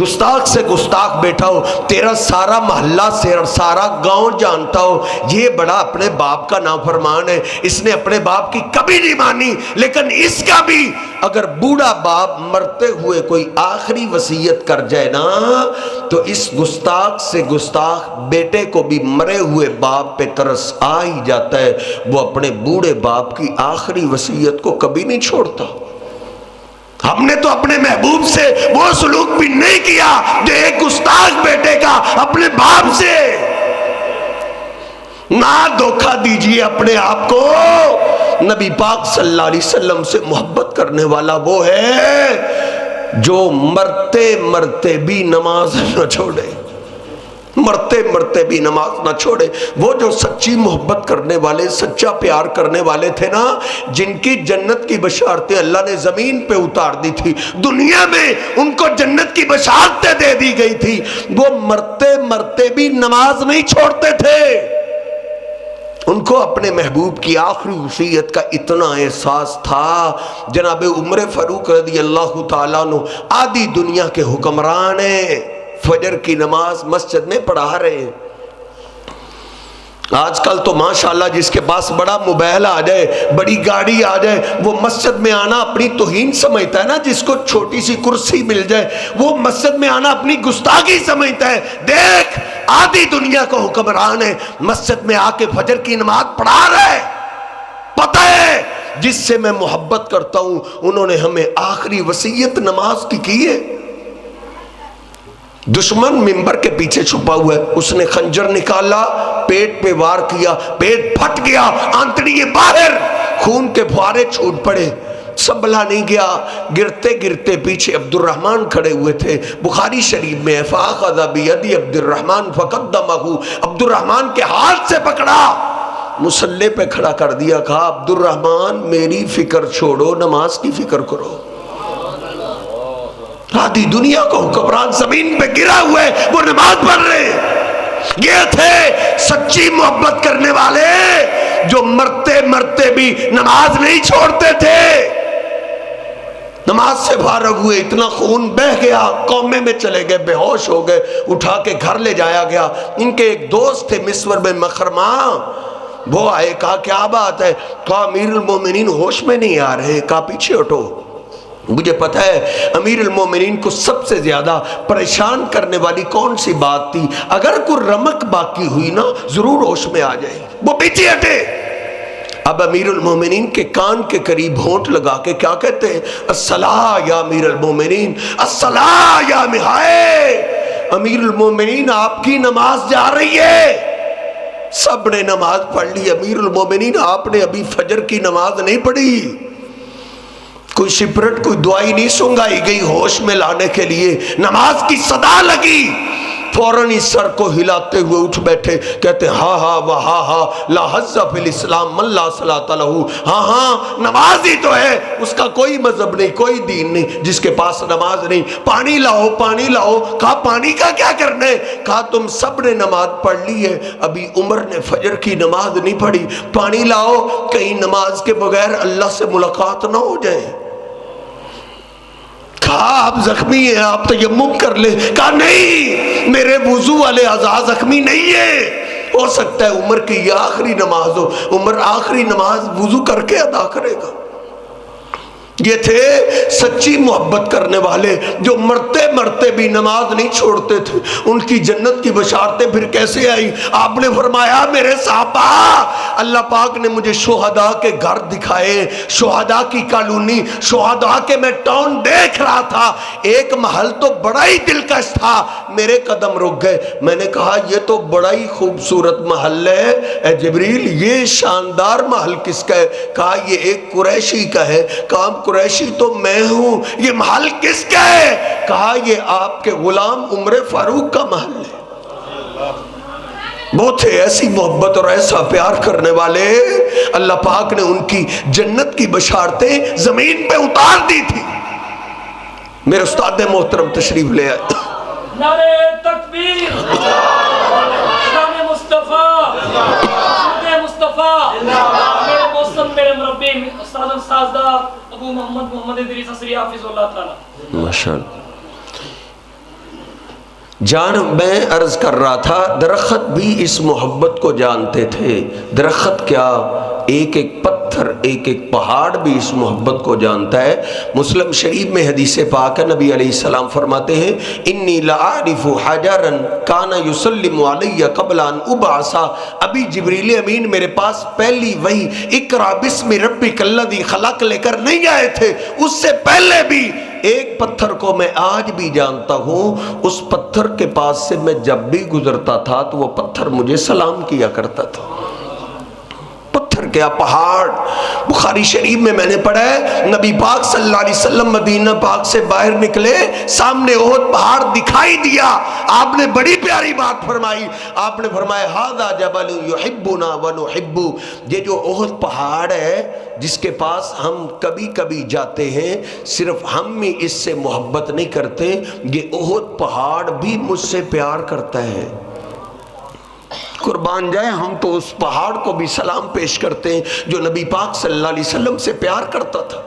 گستاخ سے گستاخ بیٹھا ہو، تیرا سارا محلہ سارا گاؤں جانتا ہو یہ بڑا اپنے باپ کا نافرمان ہے، اس نے اپنے باپ کی کبھی نہیں مانی، لیکن اس کا بھی اگر بوڑھا باپ مرتے ہوئے کوئی آخری وصیت کر جائے نا تو اس گستاخ سے گستاخ بیٹے کو بھی مرے ہوئے باپ پہ ترس آ ہی جاتا ہے، وہ اپنے بوڑھے باپ کی آخری وصیت کو کبھی نہیں چھوڑتا۔ ہم نے تو اپنے محبوب سے وہ سلوک بھی نہیں کیا جو ایک گستاخ بیٹے کا اپنے باپ سے۔ نہ دھوکہ دیجئے اپنے آپ کو، نبی پاک صلی اللہ علیہ وسلم سے محبت کرنے والا وہ ہے جو مرتے مرتے بھی نماز نہ چھوڑے، مرتے مرتے بھی نماز نہ چھوڑے۔ وہ جو سچی محبت کرنے والے، سچا پیار کرنے والے تھے نا، جن کی جنت کی بشارتیں اللہ نے زمین پہ اتار دی تھی، دنیا میں ان کو جنت کی بشارتیں دے دی گئی تھی، وہ مرتے مرتے بھی نماز نہیں چھوڑتے تھے۔ ان کو اپنے محبوب کی آخری وصیت کا اتنا احساس تھا۔ جناب عمر فاروق رضی اللہ تعالیٰ عنہ آدھی دنیا کے حکمران ہیں، فجر کی نماز مسجد میں پڑھا رہے ہیں۔ آج کل تو ماشاءاللہ جس کے پاس بڑا موبائل آ جائے، بڑی گاڑی آ جائے، وہ مسجد میں آنا اپنی توہین سمجھتا ہے نا۔ جس کو چھوٹی سی کرسی مل جائے وہ مسجد میں آنا اپنی گستاخی سمجھتا ہے۔ دیکھ آدھی دنیا کا حکمران ہے، مسجد میں آ کے فجر کی نماز پڑھا رہا ہے۔ پتہ ہے جس سے میں محبت کرتا ہوں انہوں نے ہمیں آخری وصیت نماز کی ہے۔ دشمن ممبر کے پیچھے چھپا ہوا ہے، اس نے خنجر نکالا، پیٹ پہ وار کیا، پیٹ پھٹ گیا، آنتڑیے باہر، خون کے فوارے چھوٹ پڑے، سنبھلا نہیں گیا، گرتے گرتے پیچھے عبد الرحمن کھڑے ہوئے تھے۔ بخاری شریف میں فَأَخَذَ بِيَدِ عبد الرحمن فَقَدَّمَهُ، عبد الرحمن کے ہاتھ سے پکڑا، مصلی پہ کھڑا کر دیا، کہا عبد الرحمن میری فکر چھوڑو، نماز کی فکر کرو۔ آدھی دنیا کو حکمران زمین پہ گرا ہوئے، وہ نماز پڑھ رہے۔ یہ تھے سچی محبت کرنے والے جو مرتے مرتے بھی نماز نہیں چھوڑتے تھے۔ نماز سے فارغ ہوئے، اتنا خون بہ گیا، قومے میں چلے گئے، بے ہوش ہو گئے، اٹھا کے گھر لے جایا گیا۔ ان کے ایک دوست تھے مصور میں مخرمہ، وہ آئے، کہا کیا بات ہے؟ کہا امیر المومنین ہوش میں نہیں آ رہے۔ کہا پیچھے ہٹو، مجھے پتہ ہے امیر المومنین کو سب سے زیادہ پریشان کرنے والی کون سی بات تھی، اگر کوئی رمق باقی ہوئی نا ضرور ہوش میں آ جائے۔ وہ پیچھے ہٹے۔ اب امیر المومنین کے کان کے قریب ہونٹ لگا کے کیا کہتے ہیں؟ الصلاۃ یا امیر المومنین، الصلاۃ یا مہائے، امیر المومنین آپ کی نماز جا رہی ہے۔ سب نے نماز پڑھ لی، امیر المومنین آپ نے ابھی فجر کی نماز نہیں پڑھی۔ کوئی شپرٹ، کوئی دعائی نہیں سنگائی گئی ہوش میں لانے کے لیے، نماز کی صدا لگی، فوراً اس سر کو ہلاتے ہوئے اٹھ بیٹھے، کہتے ہاں ہاں و ہاں ہاں لا حظ فی الاسلام من لا صلاۃ لہ، ہاں ہاں نماز ہی تو ہے، اس کا کوئی مذہب نہیں، کوئی دین نہیں جس کے پاس نماز نہیں۔ پانی لاؤ، پانی لاؤ۔ کہا پانی کا کیا کرنا ہے؟ کہا تم سب نے نماز پڑھ لی ہے، ابھی عمر نے فجر کی نماز نہیں پڑھی، پانی لاؤ، کہیں نماز کے بغیر اللہ سے ملاقات نہ ہو جائے۔ کہا آپ زخمی ہیں، آپ تیمم کر لیں۔ کہا نہیں، میرے وضو والے اعضاء زخمی نہیں ہیں، ہو سکتا ہے عمر کی یہ آخری نماز ہو، عمر آخری نماز وضو کر کے ادا کرے گا۔ یہ تھے سچی محبت کرنے والے جو مرتے مرتے بھی نماز نہیں چھوڑتے تھے. ان کی جنت کی بشارتیں پھر کیسے آئی؟ آپ نے فرمایا میرے صحابہ، اللہ پاک نے مجھے شہداء کے گھر دکھائے، شہداء کی کالونی، شہداء کے میں ٹاؤن دیکھ رہا تھا. ایک محل تو بڑا ہی دلکش تھا، میرے قدم رک گئے. میں نے کہا یہ تو بڑا ہی خوبصورت محل ہے، اے جبریل یہ شاندار محل کس کا ہے؟ کہا یہ ایک قریشی کا ہے. کہا قریشی تو میں ہوں، یہ محل کس کا ہے؟ کہا یہ آپ کے غلام عمر فاروق کا محل ہے. وہ تھے ایسی محبت اور ایسا پیار کرنے والے، اللہ پاک نے ان کی جنت کی بشارتیں زمین پہ اتار دی تھی. میرے استاد محترم تشریف لے آئے. نعرے تکبیر، شان مصطفیٰ، شان مصطفیٰ. میرے موسم میرے مربی استاد سازدہ ابو محمد ادریس عصری حافظ اللہ تعالی. ماشاءاللہ. جان میں عرض کر رہا تھا درخت بھی اس محبت کو جانتے تھے. درخت کیا، ایک ایک پتھر، ایک ایک پہاڑ بھی اس محبت کو جانتا ہے. مسلم شریف میں حدیث پاک ہے، نبی علیہ السلام فرماتے ہیں انی لعارف حجرا کان یسلم علی قبل ان ابعث. ابھی جبریل امین میرے پاس پہلی وحی اقرا بسم ربک الذی خلق لے کر نہیں آئے تھے، اس سے پہلے بھی ایک پتھر کو میں آج بھی جانتا ہوں. اس پتھر کے پاس سے میں جب بھی گزرتا تھا تو وہ پتھر مجھے سلام کیا کرتا تھا. پتھر کیا، پہاڑ. بخاری شریف میں نے پڑھا ہے نبی پاک صلی اللہ علیہ وسلم مدینہ پاک سے باہر نکلے، سامنے احد پہاڑ دکھائی دیا. آپ نے بڑی پیاری بات فرمائی. آپ نے فرمایا ھذا جبل یحبنا ونحب. یہ جو احد پہاڑ ہے جس کے پاس ہم کبھی کبھی جاتے ہیں، صرف ہم بھی اس سے محبت نہیں کرتے، یہ احد پہاڑ بھی مجھ سے پیار کرتا ہے. قربان جائیں، ہم تو اس پہاڑ کو بھی سلام پیش کرتے ہیں جو نبی پاک صلی اللہ علیہ وسلم سے پیار کرتا تھا.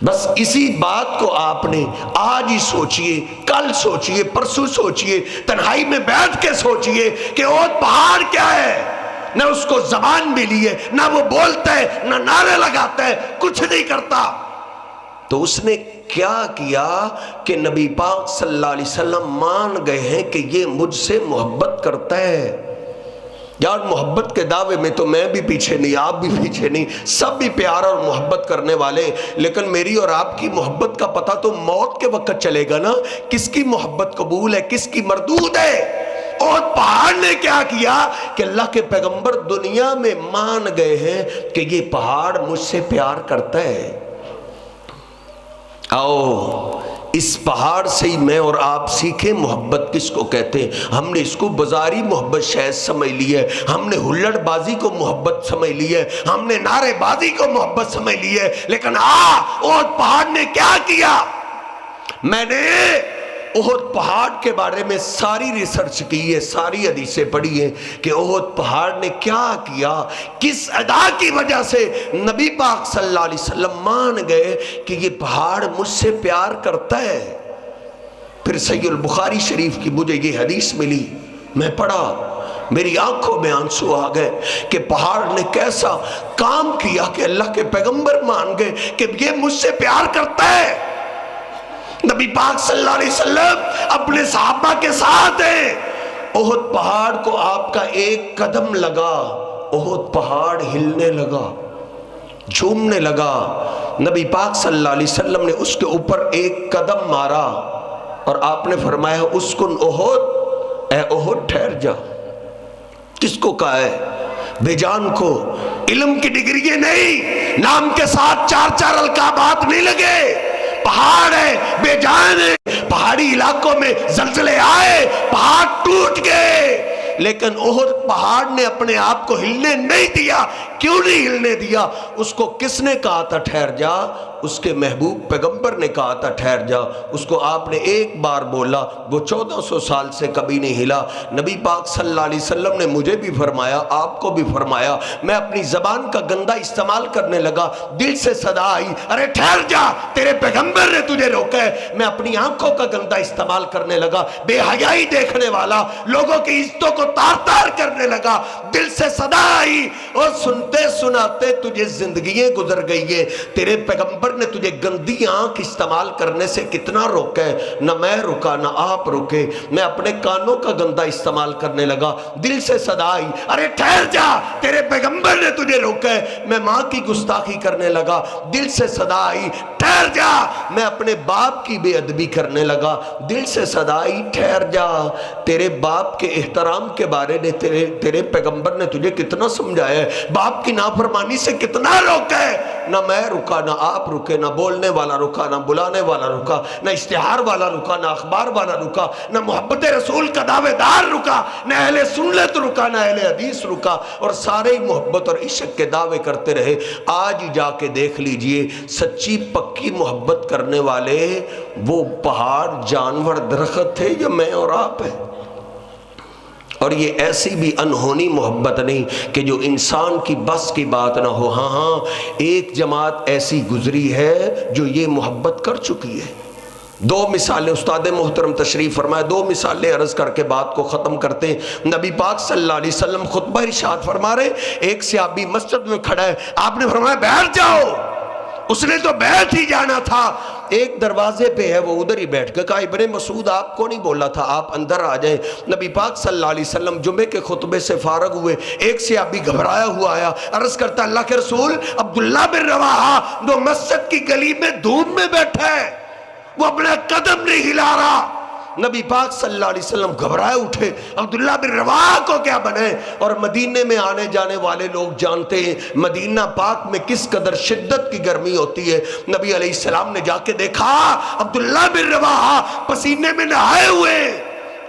بس اسی بات کو آپ نے آج ہی سوچئے، کل سوچئے، پرسوں سوچئے، تنہائی میں بیٹھ کے سوچئے کہ وہ پہاڑ کیا ہے. نہ اس کو زبان ملی ہے، نہ وہ بولتا ہے، نہ نعرے لگاتا ہے، کچھ نہیں کرتا. تو اس نے کیا کیا کہ نبی پاک صلی اللہ علیہ وسلم مان گئے ہیں کہ یہ مجھ سے محبت کرتا ہے. یار محبت کے دعوے میں تو میں بھی پیچھے نہیں، آپ بھی پیچھے نہیں، سب بھی پیار اور محبت کرنے والے. لیکن میری اور آپ کی محبت کا پتہ تو موت کے وقت چلے گا نا، کس کی محبت قبول ہے، کس کی مردود ہے. اور پہاڑ نے کیا کیا کہ اللہ کے پیغمبر دنیا میں مان گئے ہیں کہ یہ پہاڑ مجھ سے پیار کرتا ہے. آؤ اس پہاڑ سے ہی میں اور آپ سیکھیں محبت کس کو کہتے ہیں. ہم نے اس کو بازاری محبت شاید سمجھ لی ہے، ہم نے ہلڑ بازی کو محبت سمجھ لی ہے، ہم نے نعرے بازی کو محبت سمجھ لی ہے. لیکن احد پہاڑ نے کیا کیا؟ میں نے احد پہاڑ کے بارے میں ساری ریسرچ کی ہے، ساری حدیثیں پڑھی ہیں کہ احد پہاڑ نے کیا کیا، کس ادا کی وجہ سے نبی پاک صلی اللہ علیہ وسلم مان گئے کہ یہ پہاڑ مجھ سے پیار کرتا ہے. پھر صحیح البخاری شریف کی مجھے یہ حدیث ملی، میں پڑھا، میری آنکھوں میں آنسو آ گئے کہ پہاڑ نے کیسا کام کیا کہ اللہ کے پیغمبر مان گئے کہ یہ مجھ سے پیار کرتا ہے. نبی پاک صلی اللہ علیہ وسلم اپنے صحابہ کے ساتھ ہیں. احد پہاڑ کو آپ کا ایک قدم لگا، احد پہاڑ ہلنے لگا، جھومنے لگا. نبی پاک صلی اللہ علیہ وسلم نے اس کے اوپر ایک قدم مارا اور آپ نے فرمایا اسکن احد، اے احد ٹھہر جا. کس کو کہا ہے؟ بے جان کو. علم کی ڈگری نہیں، نام کے ساتھ چار چار القابات نہیں لگے. پہاڑ ہے، بے جان ہے. پہاڑی علاقوں میں زلزلے آئے، پہاڑ ٹوٹ گئے، لیکن احد پہاڑ نے اپنے آپ کو ہلنے نہیں دیا. کیوں نہیں ہلنے دیا؟ اس کو کس نے کہا تھا ٹھہر جا؟ اس کے محبوب پیغمبر نے کہا تھا ٹھہر جا. اس کو آپ نے ایک بار بولا، وہ 1400 سال سے کبھی نہیں ہلا. نبی پاک صلی اللہ علیہ وسلم نے مجھے بھی فرمایا، آپ کو بھی فرمایا. میں اپنی زبان کا گندہ استعمال کرنے لگا، دل سے صدا آئی، ارے ٹھہر جا، تیرے پیغمبر نے تجھے روکا ہے. میں اپنی آنکھوں کا گندہ استعمال کرنے لگا، بے حیائی دیکھنے والا، لوگوں کی عزتوں کو تار تار کرنے لگا. دل سے صدا آئی اور سنتے سناتے تجھے زندگیاں گزر گئی ہیں. تیرے پیغمبر پیغمبر نے تجھے گندی آنکھ استعمال کرنے سے کتنا روکا ہے، نہ میں رکا نہ آپ رکے، میں اپنے کانوں کا گندا استعمال کرنے لگا، دل سے صدا آئی ارے ٹھہر جا، تیرے پیغمبر نے تجھے روکا ہے، میں ماں کی گستاخی کرنے لگا، دل سے صدا آئی ٹھہر جا، میں اپنے باپ کی بے ادبی کرنے لگا، دل سے صدا آئی ٹھہر جا، تیرے باپ کے احترام کے بارے میں تیرے پیغمبر نے تجھے کتنا سمجھایا ہے، باپ کی نافرمانی سے کتنا روکا ہے، نہ میں رکا نہ آپ رکے، نہ بولنے والا رکا نہ بلانے والا رکا، نہ اشتہار والا رکا نہ اخبار والا رکا، نہ محبت رسول کا دعوے دار رکا، نہ اہل سنت رکا نہ اہل حدیث رکا، اور سارے محبت اور عشق کے دعوے کرتے رہے۔ آج جا کے دیکھ لیجئے سچی پکی محبت کرنے والے وہ پہاڑ جانور درخت تھے یا میں اور آپ ہیں؟ اور یہ ایسی بھی انہونی محبت نہیں کہ جو انسان کی بس کی بات نہ ہو، ہاں ایک جماعت ایسی گزری ہے جو یہ محبت کر چکی ہے۔ دو مثالیں استاد محترم تشریف فرمائے، دو مثالیں عرض کر کے بات کو ختم کرتے ہیں۔ نبی پاک صلی اللہ علیہ وسلم خطبہ ارشاد فرما رہے، ایک صحابی مسجد میں کھڑا ہے، آپ نے فرمایا بیٹھ جاؤ، اس نے تو بیٹھ ہی جانا تھا، ایک دروازے پہ ہے وہ ادھر ہی بیٹھ کے کہا ابن مسعود آپ کو نہیں بولا تھا، آپ اندر آ جائیں۔ نبی پاک صلی اللہ علیہ وسلم جمعے کے خطبے سے فارغ ہوئے، ایک صحابی گھبرایا ہوا آیا، عرض کرتا اللہ کے رسول عبداللہ بن رواحہ جو مسجد کی گلی میں دھوپ میں بیٹھا ہے، وہ اپنا قدم نہیں ہلا رہا۔ نبی پاک صلی اللہ علیہ وسلم گھبرائے اٹھے، عبداللہ بن رواحہ کو کیا بنے؟ اور مدینے میں آنے جانے والے لوگ جانتے ہیں مدینہ پاک میں کس قدر شدت کی گرمی ہوتی ہے۔ نبی علیہ السلام نے جا کے دیکھا عبداللہ بن رواحہ پسینے میں نہائے ہوئے،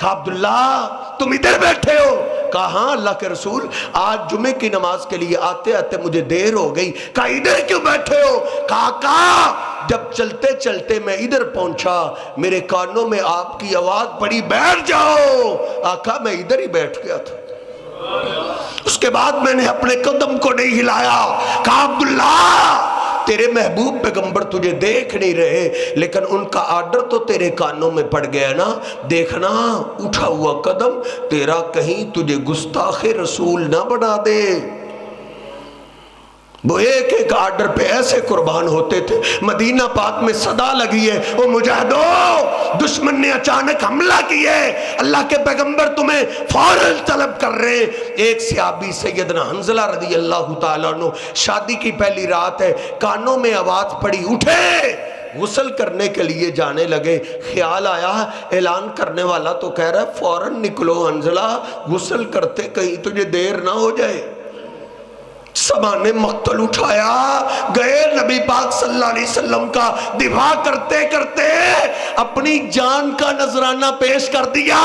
کہا عبداللہ تم ادھر بیٹھے ہو؟ کہا ہاں اللہ کے رسول آج جمعے کی نماز کے لیے آتے آتے مجھے دیر ہو گئی۔ کہا ادھر کیوں بیٹھے ہو؟ کہا جب چلتے چلتے میں ادھر پہنچا میرے کانوں میں آپ کی آواز پڑی بیٹھ جاؤ، آقا میں ادھر ہی بیٹھ گیا تھا، اس کے بعد میں نے اپنے قدم کو نہیں ہلایا۔ کہا عبداللہ تیرے محبوب پیغمبر تجھے دیکھ نہیں رہے لیکن ان کا آرڈر تو تیرے کانوں میں پڑ گیا نا، دیکھنا اٹھا ہوا قدم تیرا کہیں تجھے گستاخ رسول نہ بنا دے۔ وہ ایک ایک آرڈر پہ ایسے قربان ہوتے تھے۔ مدینہ پاک میں صدا لگی ہے وہ مجاہدوں، دشمن نے اچانک حملہ کیا ہے، اللہ کے پیغمبر تمہیں فوراً طلب کر رہے۔ ایک صحابی سیدنا حنظلہ رضی اللہ تعالیٰ عنہ، شادی کی پہلی رات ہے، کانوں میں آواز پڑی اٹھے، غسل کرنے کے لیے جانے لگے، خیال آیا اعلان کرنے والا تو کہہ رہا ہے فوراً نکلو حنظلہ، غسل کرتے کہیں تجھے دیر نہ ہو جائے۔ سامان مقتل اٹھایا، گئے نبی پاک صلی اللہ علیہ وسلم کا دفاع کرتے کرتے اپنی جان کا نذرانہ پیش کر دیا۔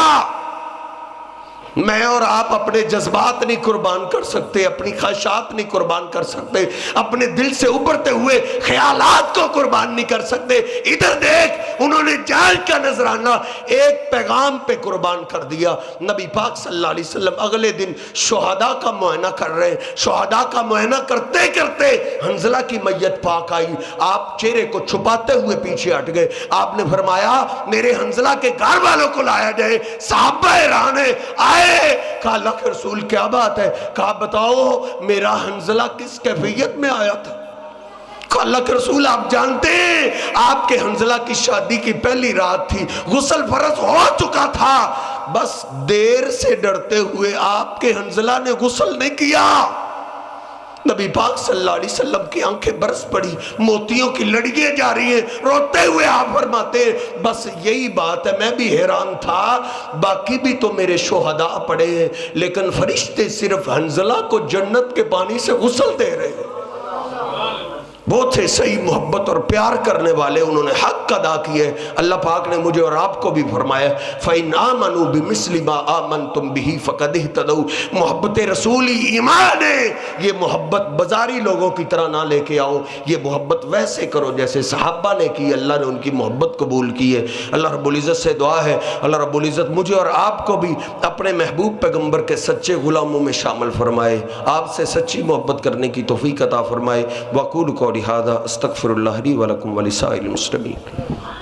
میں اور آپ اپنے جذبات نہیں قربان کر سکتے، اپنی خواہشات نہیں قربان کر سکتے، اپنے دل سے ابھرتے ہوئے خیالات کو قربان نہیں کر سکتے۔ ادھر دیکھ انہوں نے جان کا نذرانہ ایک پیغام پہ قربان کر دیا۔ نبی پاک صلی اللہ علیہ وسلم اگلے دن شہداء کا معائنہ کر رہے ہیں، شہداء کا معائنہ کرتے کرتے حنظلہ کی میت پاک آئی، آپ چہرے کو چھپاتے ہوئے پیچھے ہٹ گئے۔ آپ نے فرمایا میرے حنظلہ کے گھر والوں کو لایا جائے۔ صحابہ حیران ہیں، آئے، کہا اللہ کے رسول کیا بات ہے؟ کہا بتاؤ میرا حنظلہ کس کیفیت میں آیا تھا؟ کہا اللہ کے رسول آپ جانتے ہیں آپ کے حنظلہ کی شادی کی پہلی رات تھی، غسل فرض ہو چکا تھا، بس دیر سے ڈرتے ہوئے آپ کے حنظلہ نے غسل نہیں کیا۔ نبی پاک صلی اللہ علیہ وسلم کی آنکھیں برس پڑی، موتیوں کی لڑیاں جا رہی ہیں، روتے ہوئے آپ فرماتے ہیں بس یہی بات ہے، میں بھی حیران تھا، باقی بھی تو میرے شہداء پڑے ہیں لیکن فرشتے صرف حنظلہ کو جنت کے پانی سے غسل دے رہے ہیں۔ بہت سے صحیح محبت اور پیار کرنے والے انہوں نے حق ادا کیے۔ اللہ پاک نے مجھے اور آپ کو بھی فرمایا فَإِنْ آمَنُوا بِمِثْلِ مَا آمَنْتُمْ بِهِ فَقَدْ اهْتَدَوْا۔ محبت رسولی ایمان ہے، یہ محبت بازاری لوگوں کی طرح نہ لے کے آؤ، یہ محبت ویسے کرو جیسے صحابہ نے کی، اللہ نے ان کی محبت قبول کی ہے۔ اللہ رب العزت سے دعا ہے اللہ رب العزت مجھے اور آپ کو بھی اپنے محبوب پیغمبر کے سچے غلاموں میں شامل فرمائے، آپ سے سچی محبت کرنے کی توفیق عطا فرمائے۔ وَقُولُ قَوْلِي هَذَا أَسْتَغْفِرُ اللَّهَ لِي وَلَكُمْ وَلِسَائِرِ الْمُسْلِمِينَ۔